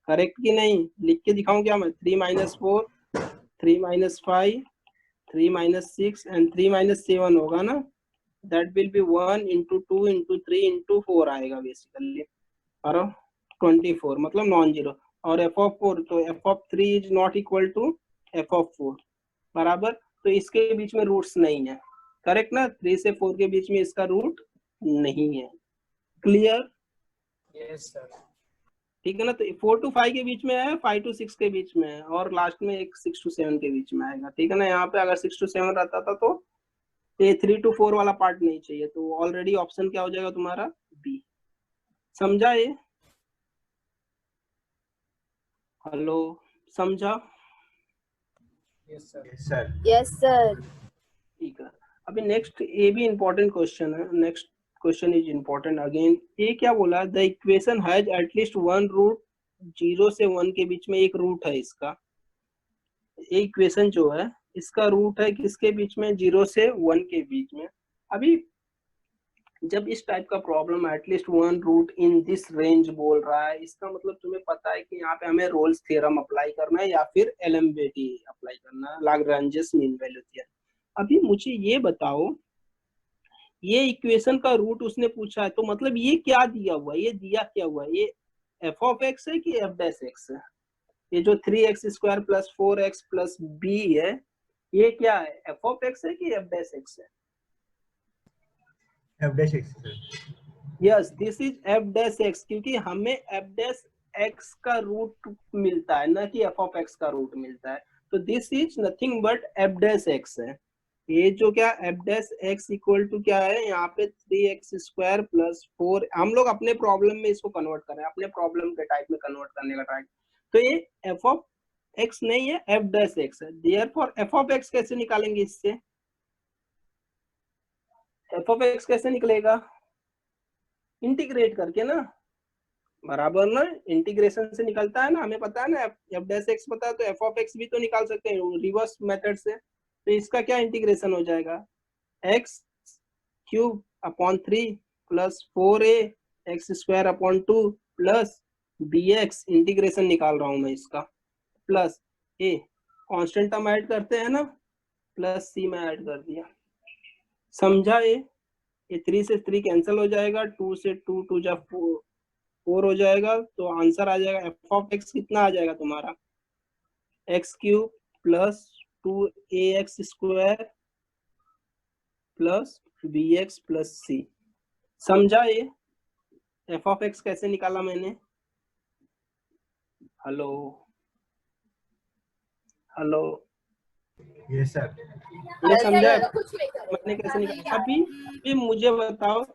Speaker 1: करेक्ट कि नहीं? लिख के दिखाऊं क्या मैं, 3 minus 4, 3 minus 5, 3 minus 6 and 3 minus 7 होगा ना, that will be 1 into 2 into 3 into 4 आएगा बेसिकली, और 24 मतलब नॉन जीरो, और f ऑफ 4, तो f of 3 is not equal to f of 4, बराबर। तो इसके बीच में रूट्स नहीं है, करेक्ट ना, 3 से 4 के बीच में इसका रूट नहीं है, क्लियर?
Speaker 5: Yes sir.
Speaker 1: ठीक है ना, तो 4 to 5 के बीच में है, 5 to 6 के बीच में है, और लास्ट में एक 6 to 7 के बीच में आएगा, ठीक है ना। यहाँ पे अगर 6 to 7 रहता था तो ये 3 to 4 वाला पार्ट नहीं चाहिए, तो ऑलरेडी ऑप्शन क्या हो जाएगा तुम्हारा, बी। समझा ये? हेलो, समझा?
Speaker 5: Yes sir.
Speaker 3: Yes sir.
Speaker 2: Yes sir.
Speaker 1: ठीक है, अभी नेक्स्ट ये भी इंपॉर्टेंट क्वेश्चन है, next question is important again. ये क्या बोला, the equation has at least 1 root, 0 से 1 के बीच में एक रूट है इसका, ये इक्वेशन जो है इसका रूट है किसके बीच में, 0 से 1 के बीच में। अभी जब इस टाइप का problem at least 1 root in this range बोल रहा है, इसका मतलब तुम्हें पता है कि यहाँ पे हमें रोल्स थ्योरम अप्लाई करना है या फिर एलएमबीटी अप्लाई करना है, लाग्रांजियस मीन वैल्यू थ्योरम। अभी मुझे ये बताओ, ये इक्वेशन का रूट उसने पूछा है, तो मतलब ये क्या दिया हुआ है, ये दिया क्या हुआ है, ये f ऑफ x है कि f डैश x है? ये जो 3x square plus 4x plus b है, ये क्या है, f ऑफ x है कि f डैश x है?
Speaker 3: f dash x sir.
Speaker 1: Yes, this is f dash x, क्योंकि हमें f डैश x का रूट मिलता है, ना कि f ऑफ x का रूट मिलता है, तो this is nothing but f dash x है। ये जो क्या f dash x equal to क्या है, यहाँ पे 3x स्क्वायर प्लस 4, हम लोग अपने प्रॉब्लम में इसको कन्वर्ट कर रहे हैं, अपने प्रॉब्लम के टाइप में कन्वर्ट करने का ट्राई। तो ये f ऑफ x नहीं है, f डैश x है, देयरफॉर f ऑफ x कैसे निकालेंगे इससे, f ऑफ x कैसे निकलेगा, इंटीग्रेट करके ना, बराबर ना, इंटीग्रेशन से निकलता है ना, हमें पता है ना, f डैश x पता है तो f ऑफ x भी तो निकाल सकते हैं रिवर्स मेथड से। तो इसका क्या इंटीग्रेशन हो जाएगा, x cube upon 3 plus 4a x square upon 2 plus bx, integration निकाल रहा हूं मैं इसका, plus a constant term add करते हैं ना, प्लस c में ऐड कर दिया। समझा? ये 3 से 3 कैंसिल हो जाएगा, 2 से 2 2 जा 4 हो जाएगा, तो आंसर आ जाएगा एफ ऑफ एक्स कितना आ जाएगा तुम्हारा, x cube plus 2ax square plus bx plus c। समझा? ये एफ ऑफ एक्स कैसे निकाला मैंने? Hello hello,
Speaker 3: yes sir.
Speaker 1: ये
Speaker 2: ऐसा ही
Speaker 1: समझा
Speaker 2: होगा, कुछ नहीं करेगा।
Speaker 1: मैंने कैसे निकाला? अभी मुझे बताओ,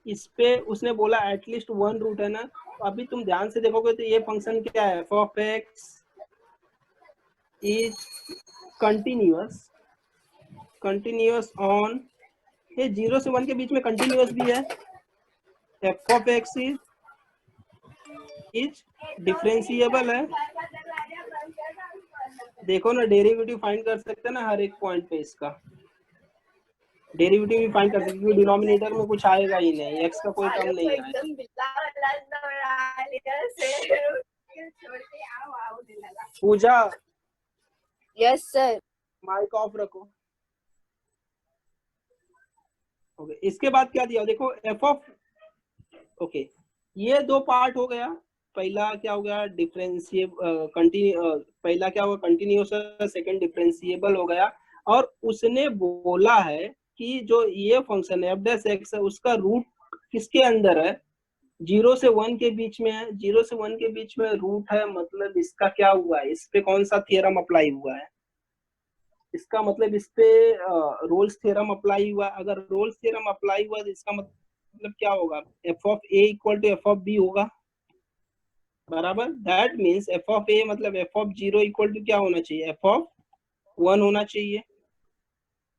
Speaker 1: इस पे उसने बोला एटलीस्ट 1 रूट है ना, तो अभी तुम ध्यान से देखोगे तो ये फंक्शन क्या है, F of x is continuous on, ये 0 से 1 के बीच में कंटिन्यूअस भी है। F of x is differentiable है। देखो ना, डेरिवेटिव फाइंड कर सकते हैं ना हर एक पॉइंट पे, इसका डेरिवेटिव भी फाइंड कर सकते हैं, क्योंकि डिनोमिनेटर में कुछ आएगा ही नहीं, एक्स का कोई टर्म नहीं आएगा।
Speaker 2: एकदम बिल्ला वाला दौड़ा लिया से छोड़ के आओ लगा।
Speaker 1: पूजा,
Speaker 2: यस सर।
Speaker 1: माइक ऑफ रखो। ओके, इसके बाद क्या दिया देखो, एफ ऑफ, ओके ये दो पार्ट हो गया। पहला क्या हो गया, डिफरेंशिएबल पहला क्या होगा, कंटिन्यूअस, सेकंड डिफरेंशिएबल हो गया। और उसने बोला है कि जो ये फंक्शन है एफ डैश एक्स है, उसका रूट किसके अंदर है, 0 से 1 के बीच में है। 0 से 1 के बीच में रूट है, मतलब इसका क्या हुआ है, इस पे कौन सा थ्योरम अप्लाई हुआ है, इसका मतलब इस पे रोल्स थ्योरम अप्लाई हुआ। अगर रोल्स थ्योरम अप्लाई हुआ तो इसका मतलब क्या होगा, f of A equal to F of b होगा, बराबर। That means f of a मतलब एफ ऑफ 0 इक्वल टू क्या होना चाहिए, एफ ऑफ 1 होना चाहिए,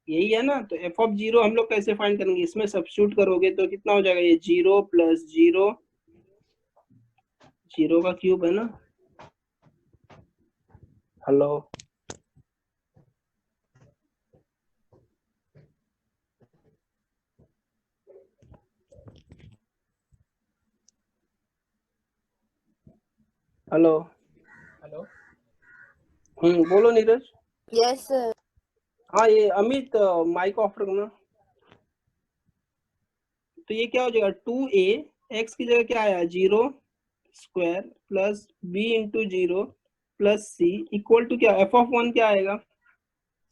Speaker 1: यही है ना। तो एफ ऑफ 0 हम लोग कैसे फाइंड करेंगे, इसमें सब्स्टिट्यूट करोगे तो कितना हो जाएगा, ये 0 प्लस 0, 0 का क्यूब है ना। Hello, hello,
Speaker 5: hello.
Speaker 1: बोलो नीरज।
Speaker 2: Yes sir.
Speaker 1: हाँ ये अमित, माइक ऑफ रखना। तो ये क्या हो जाएगा, 2a एक्स की जगह क्या आया, 0 square plus b into 0 plus c equal to क्या, एफ ऑफ 1 क्या आएगा,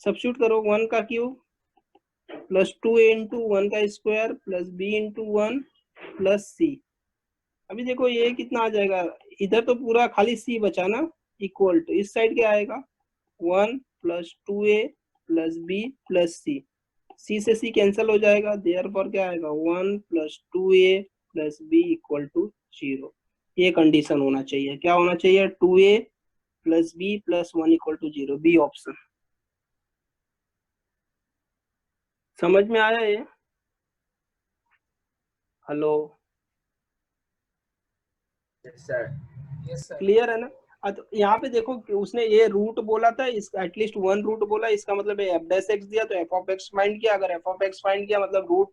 Speaker 1: सब्स्टिट्यूट करो, 1 का क्यूब प्लस 2a इंटू 1 का square plus b into 1 plus c। अभी देखो ये कितना आ जाएगा, इधर तो पूरा खाली c बचा ना, इक्वल टू इस साइड क्या आएगा, 1 plus 2a plus b plus c, c से c कैंसिल हो जाएगा, देयरफॉर क्या आएगा, 1 plus 2a plus b equal to 0। ये कंडीशन होना चाहिए, क्या होना चाहिए, 2a plus b plus 1 equal to 0, b option. समझ में आया ये? Hello,
Speaker 3: yes sir.
Speaker 5: Yes sir.
Speaker 1: Clear है ना। तो यहाँ पे देखो कि उसने ये रूट बोला था, इस एटलीस्ट 1 रूट बोला, इसका मतलब एफ डैश एक्स दिया तो एफ ऑफ एक्स फाइंड किया। अगर एफ ऑफ एक्स फाइंड किया मतलब रूट,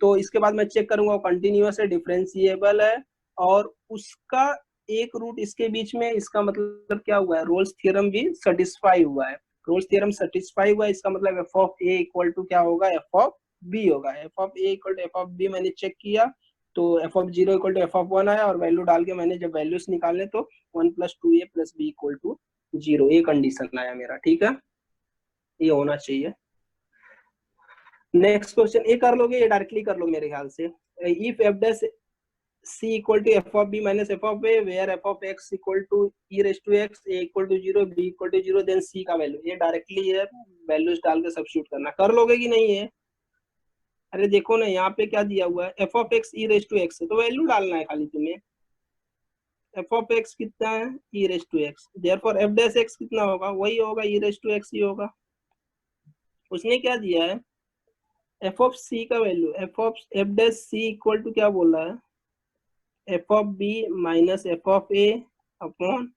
Speaker 1: तो इसके बाद मैं चेक करूंगा कंटिन्यूअस है, डिफरेंशिएबल है, और उसका एक रूट इसके बीच में, इसका मतलब क्या हुआ है, रोल्स थ्योरम भी सेटिस्फाई हुआ है। रोल्स थ्योरम सेटिस्फाई हुआ है, इसका मतलब f of A equal to क्या होगा, एफ ऑफ बी होगा। F of A equal to F of b मैंने चेक किया तो f of 0 equal to F of 1 आया, और वैल्यू डाल के मैंने जब वैल्यूज निकाले तो 1 plus 2a plus b equal to 0, ये कंडीशन आया मेरा, ठीक है, ये होना चाहिए। नेक्स्ट क्वेश्चन ये कर लोगे, ये डायरेक्टली कर लो मेरे ख्याल से। If f dash c equal to F of b minus F of a where f of x equal to e raise to x, a equal to 0, b equal to 0, then c का वैल्यू, ये डायरेक्टली है, वैल्यूज डाल के सब्स्टिट्यूट करना। कर लोगे कि नहीं है? अरे देखो ना यहाँ पे क्या दिया हुआ है, F of x e raise to x है, तो वैल्यू डालना है खाली तुम्हें। एफ ऑफ एक्स कितना है, E raise to X, therefore F dash X कितना होगा, वही होगा, ई रेज टू एक्स ही होगा। उसने क्या दिया है, एफ ऑफ सी का value, F dash C equal to क्या बोला है, F of B minus F of A upon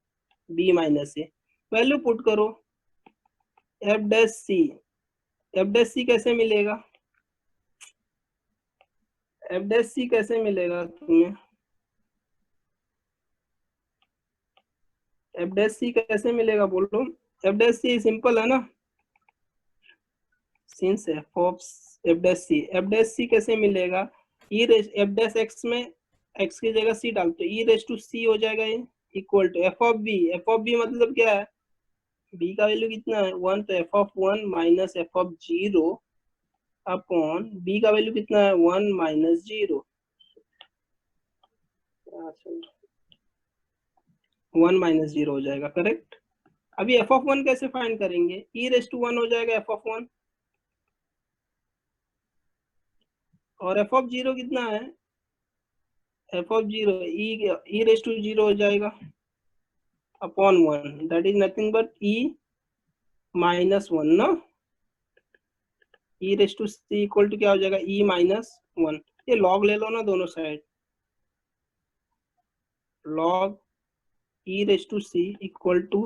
Speaker 1: B minus A. Value put करो, एफ डैश सी कैसे मिलेगा, एफ डैश सी कैसे मिलेगा तुम्हें? एफ डैश सी कैसे मिलेगा बोलो? एफ डैश सी सिंपल है ना, सिंस एफ डैश सी कैसे मिलेगा? एफ डैश एक्स में एक्स की जगह सी डालते ई रेस टू सी हो जाएगा, ये equal to F of b. F of b मतलब क्या है? बी का वैल्यू कितना है? 1, तो f of 1 minus F of 0 upon b का वैल्यू कितना है? 1 माइनस 0, 1 माइनस 0 हो जाएगा, करेक्ट। अभी एफ ऑफ 1 कैसे फाइंड करेंगे? ई रेस टू 1 हो जाएगा एफ ऑफ 1, और एफ ऑफ 0 कितना है? F of 0 E raise to 0 हो जाएगा upon 1, that is nothing but E minus 1 ना। E raise to C equal to क्या हो जाएगा? E minus 1। ये लॉग ले लो ना दोनों side, log E raise to C equal to